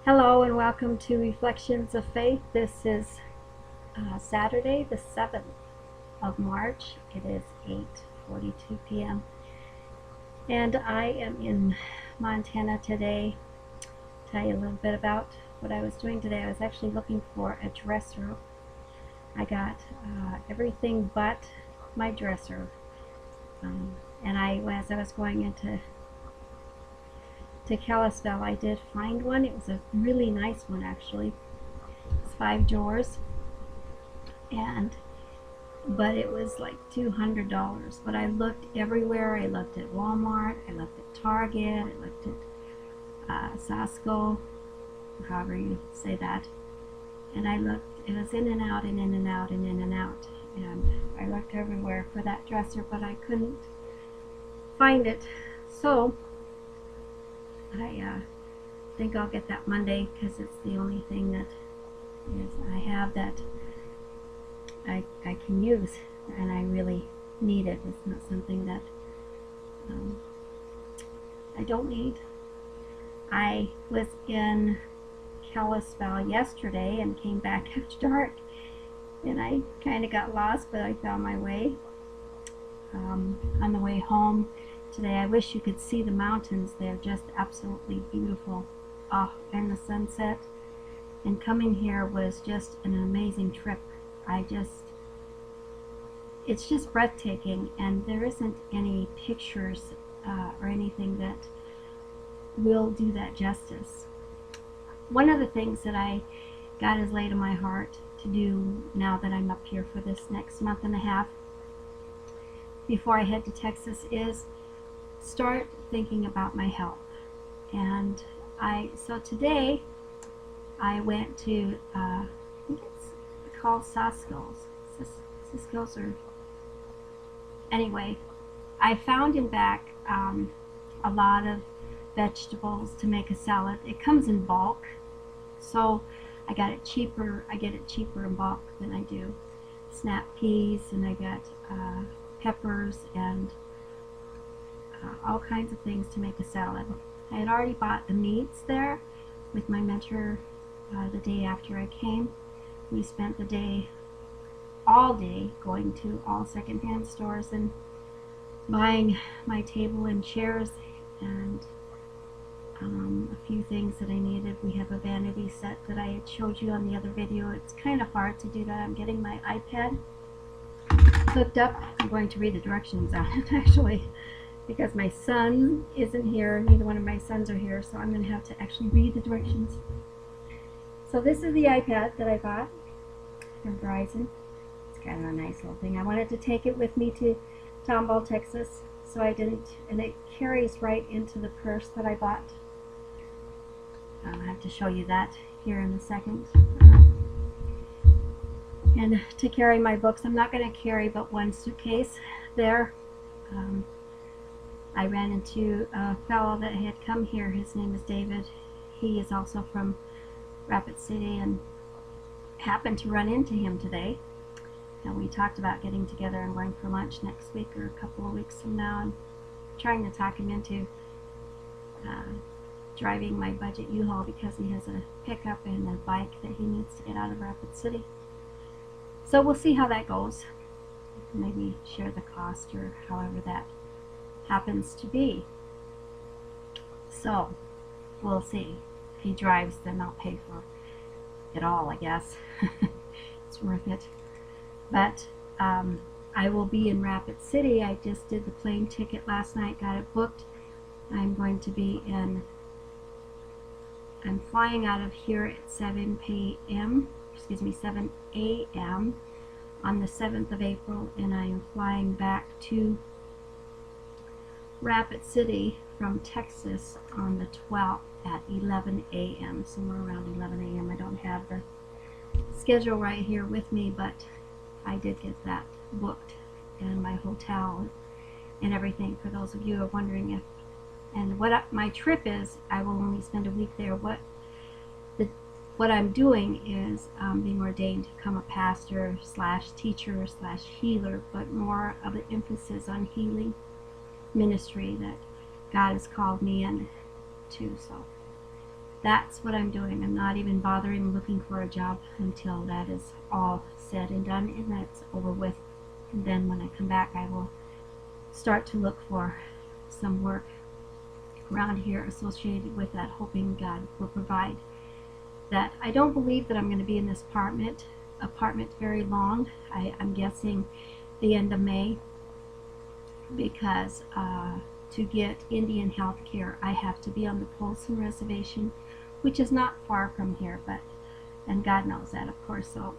Hello and welcome to Reflections of Faith. This is Saturday the 7th of March. It is 8:42 p.m. and I am in Montana today. Tell you a little bit about what I was doing today. I was actually looking for a dresser. I got everything but my dresser. And as I was going into Kalispell, I did find one. It was a really nice one, actually. It's 5 drawers, but it was like $200. But I looked everywhere. I looked at Walmart, I looked at Target, I looked at Costco, however you say that, and I looked. It was in and out and in and out and in and out, and I looked everywhere for that dresser, but I couldn't find it. So I think I'll get that Monday, because it's the only thing that I have that I can use, and I really need it. It's not something that I don't need. I was in Kalispell yesterday and came back after dark, and I kind of got lost, but I found my way on the way home today. I wish you could see the mountains. They're just absolutely beautiful. And the sunset. And coming here was just an amazing trip. It's just breathtaking, and there isn't any pictures or anything that will do that justice. One of the things that God has laid on my heart to do now that I'm up here for this next month and a half before I head to Texas is start thinking about my health. And so today I went to I think it's called Sosco's. Sosco's, or anyway, I found in back a lot of vegetables to make a salad. It comes in bulk, so I get it cheaper in bulk than I do snap peas, and I got peppers and all kinds of things to make a salad. I had already bought the meats there with my mentor the day after I came. We spent the day, all day, going to all secondhand stores and buying my table and chairs and a few things that I needed. We have a vanity set that I had showed you on the other video. It's kind of hard to do that. I'm getting my iPad hooked up. I'm going to read the directions on it, actually, because my son isn't here. Neither one of my sons are here, so I'm going to have to actually read the directions. So this is the iPad that I bought from Verizon. It's kind of a nice little thing. I wanted to take it with me to Tomball, Texas, so I didn't, and it carries right into the purse that I bought. I'll have to show you that here in a second. And to carry my books, I'm not going to carry but one suitcase there. I ran into a fellow that had come here. His name is David. He is also from Rapid City, and happened to run into him today. And we talked about getting together and going for lunch next week or a couple of weeks from now, and trying to talk him into driving my budget U-Haul, because he has a pickup and a bike that he needs to get out of Rapid City. So we'll see how that goes. Maybe share the cost, or however that happens to be. So we'll see. If he drives, then I'll pay for it all, I guess. It's worth it. But I will be in Rapid City. I just did the plane ticket last night, got it booked. I'm going to be I'm flying out of here at 7 a.m. on the 7th of April, and I am flying back to Rapid City from Texas on the 12th at 11 a.m. somewhere around 11 a.m. I don't have the schedule right here with me, but I did get that booked, and my hotel and everything, for those of you who are wondering if and what my trip is. I will only spend a week there. What I'm doing is being ordained to become a pastor slash teacher slash healer, but more of an emphasis on healing ministry that God has called me in to. So that's what I'm doing. I'm not even bothering looking for a job until that is all said and done and that's over with. And then when I come back, I will start to look for some work around here associated with that, hoping God will provide. That I don't believe that I'm going to be in this apartment very long. I'm guessing the end of May, because to get Indian health care, I have to be on the Polson Reservation, which is not far from here, and God knows that, of course. So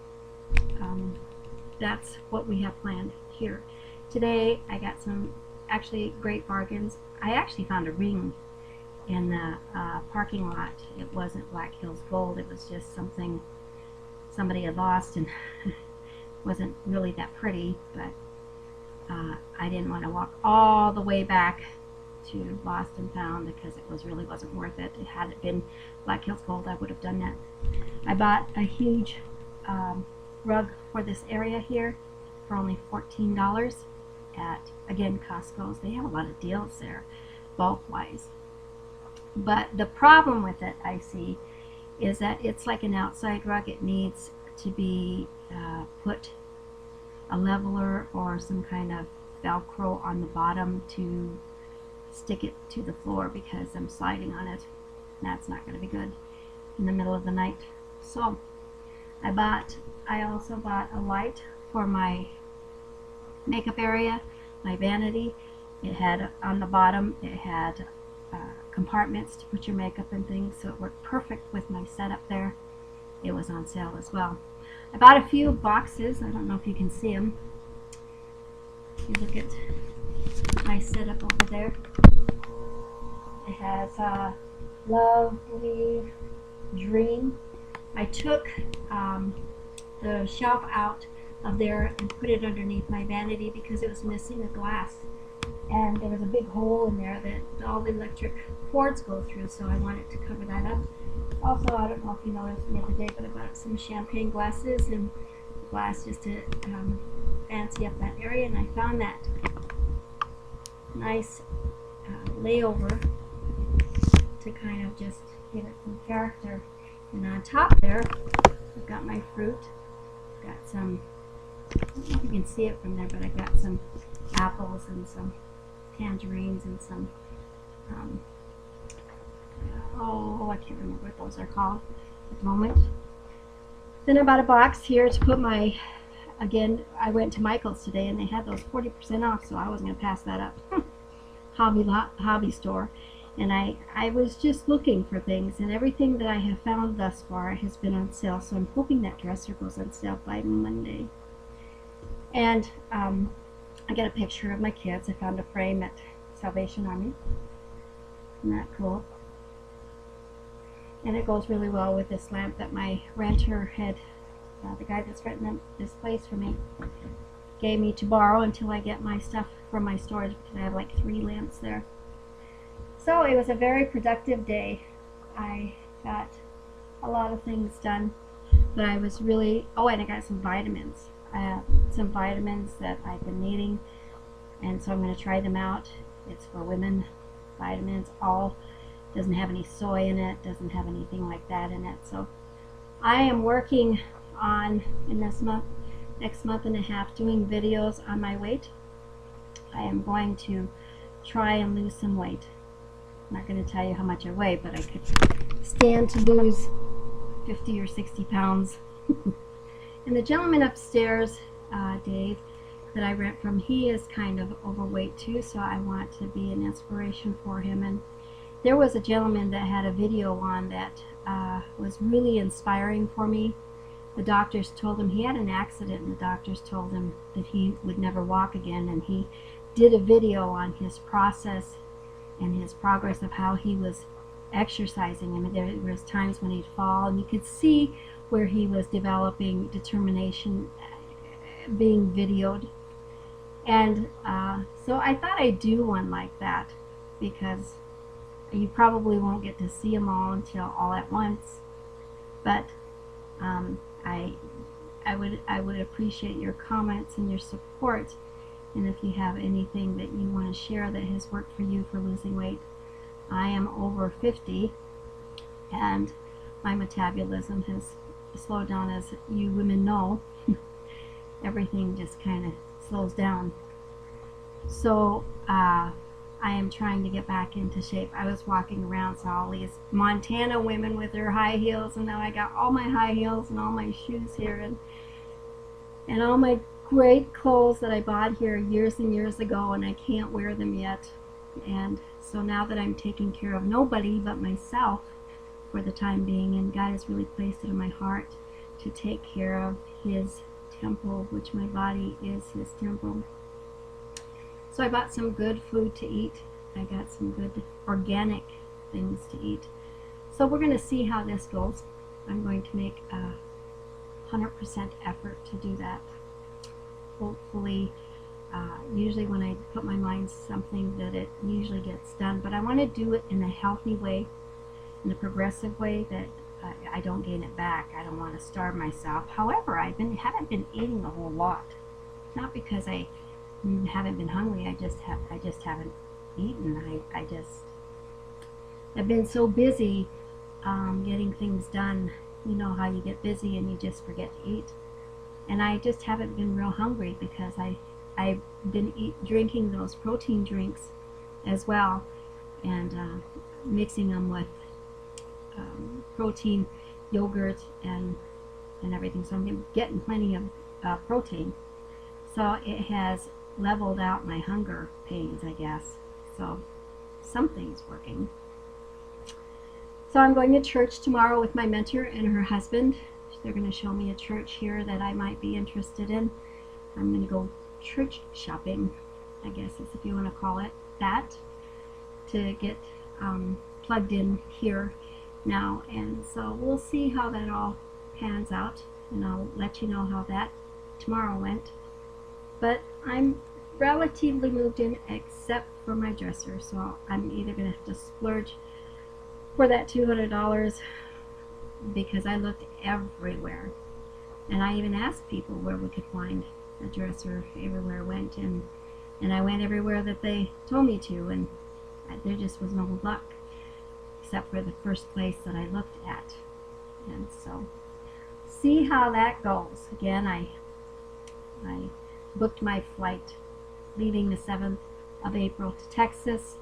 that's what we have planned here. Today I got some actually great bargains. I actually found a ring in the parking lot. It wasn't Black Hills gold, it was just something somebody had lost, and wasn't really that pretty, but I didn't want to walk all the way back to Lost and Found because it really wasn't worth it. Had it been Black Hills gold, I would have done that. I bought a huge rug for this area here for only $14 at, again, Costco's. They have a lot of deals there, bulk wise. But the problem with it, I see, is that it's like an outside rug. It needs to be put a leveler or some kind of Velcro on the bottom to stick it to the floor, because I'm sliding on it. That's not going to be good in the middle of the night. So I also bought a light for my makeup area, my vanity. It had on the bottom, it had compartments to put your makeup and things, so it worked perfect with my setup there. It was on sale as well. I bought a few boxes. I don't know if you can see them. You look at my setup over there. It has a Lovely Dream. I took the shelf out of there and put it underneath my vanity because it was missing a glass, and there was a big hole in there that all the electric cords go through, so I wanted to cover that up. Also, I don't know if you noticed the other day, but I bought some champagne glasses and glass just to fancy up that area, and I found that nice layover to kind of just give it some character. And on top there, I've got my fruit. I've got some, I don't know if you can see it from there, but I got some apples and some tangerines and some I can't remember what those are called at the moment. Then I bought a box here to put my, again, I went to Michael's today and they had those 40% off, so I wasn't going to pass that up. Hobby store. And I was just looking for things, and everything that I have found thus far has been on sale, so I'm hoping that dresser goes on sale by Monday. And I got a picture of my kids. I found a frame at Salvation Army. Isn't that cool? And it goes really well with this lamp that my renter had, the guy that's renting this place for me, gave me to borrow until I get my stuff from my storage, because I have like 3 lamps there. So it was a very productive day. I got a lot of things done, but I was really, and I got some vitamins. Some vitamins that I've been needing, and so I'm going to try them out. It's for women vitamins, doesn't have any soy in it, doesn't have anything like that in it. So I am working on, in this next month and a half, doing videos on my weight. I am going to try and lose some weight. I'm not going to tell you how much I weigh, but I could stand to lose 50 or 60 pounds. And the gentleman upstairs, Dave, that I rent from, he is kind of overweight too, so I want to be an inspiration for him. And there was a gentleman that had a video on that was really inspiring for me. The doctors told him he had an accident, and the doctors told him that he would never walk again, and he did a video on his process and his progress of how he was exercising. I mean, there was times when he'd fall, and you could see where he was developing determination being videoed. And so I thought I'd do one like that, because you probably won't get to see them all at once, but I would appreciate your comments and your support, and if you have anything that you want to share that has worked for you for losing weight. I am over 50, and my metabolism has slowed down. As you women know, everything just kind of slows down. So I am trying to get back into shape. I was walking around, saw all these Montana women with their high heels, and now I got all my high heels and all my shoes here, and all my great clothes that I bought here years and years ago, and I can't wear them yet. And so now that I'm taking care of nobody but myself for the time being, and God has really placed it in my heart to take care of His temple, which my body is His temple. So I bought some good food to eat. I got some good organic things to eat. So we're going to see how this goes. I'm going to make a 100% effort to do that. Hopefully, usually when I put my mind to something, that it usually gets done. But I want to do it in a healthy way, in a progressive way, that I don't gain it back. I don't want to starve myself. However, I haven't been eating a whole lot. Not because I haven't been hungry. I just haven't eaten. I've been so busy getting things done. You know how you get busy and you just forget to eat. And I just haven't been real hungry because I've been drinking those protein drinks as well, and mixing them with protein yogurt and everything. So I'm getting plenty of protein. So it has leveled out my hunger pains, I guess. So something's working. So I'm going to church tomorrow with my mentor and her husband. They're going to show me a church here that I might be interested in. I'm going to go church shopping, I guess is if you want to call it that, to get plugged in here now. And so we'll see how that all pans out, and I'll let you know how that tomorrow went. But I'm relatively moved in except for my dresser, so I'm either going to have to splurge for that $200, because I looked everywhere, and I even asked people where we could find a dresser everywhere I went, and I went everywhere that they told me to, and there just was no luck except for the first place that I looked at. And so see how that goes. Again, I booked my flight leaving the 7th of April to Texas,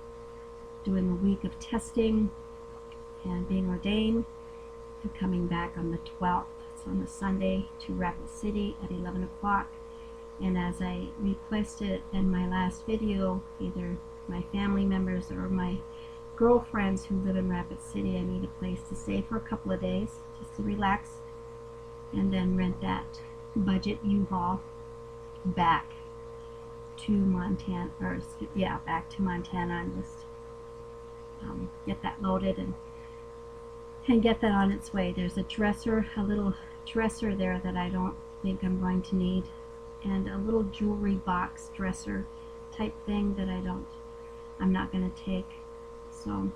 doing a week of testing and being ordained, and coming back on the 12th, so on the Sunday, to Rapid City at 11 o'clock. And as I requested in my last video, either my family members or my girlfriends who live in Rapid City, I need a place to stay for a couple of days just to relax, and then rent that budget U-Haul back to Montana, back to Montana, and just get that loaded and get that on its way. There's a dresser, a little dresser there that I don't think I'm going to need, and a little jewelry box dresser type thing that I'm not going to take. So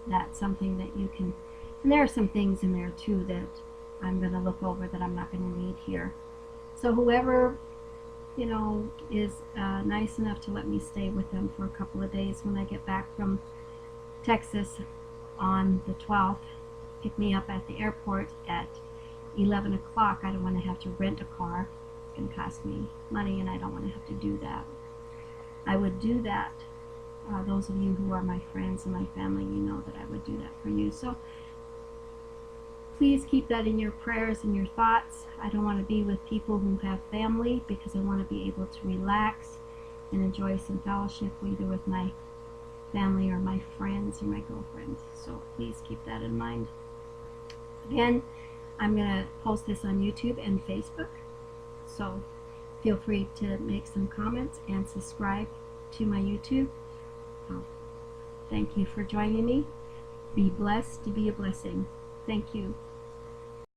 that's something that you can, and there are some things in there too that I'm going to look over that I'm not going to need here. So whoever, you know, is nice enough to let me stay with them for a couple of days when I get back from Texas on the 12th, pick me up at the airport at 11 o'clock. I don't want to have to rent a car. It's going to cost me money, and I don't want to have to do that. I would do that. Those of you who are my friends and my family, you know that I would do that for you. So please keep that in your prayers and your thoughts. I don't want to be with people who have family, because I want to be able to relax and enjoy some fellowship either with my family or my friends or my girlfriends. So please keep that in mind. Again, I'm going to post this on YouTube and Facebook, so feel free to make some comments and subscribe to my YouTube. Thank you for joining me. Be blessed to be a blessing. Thank you.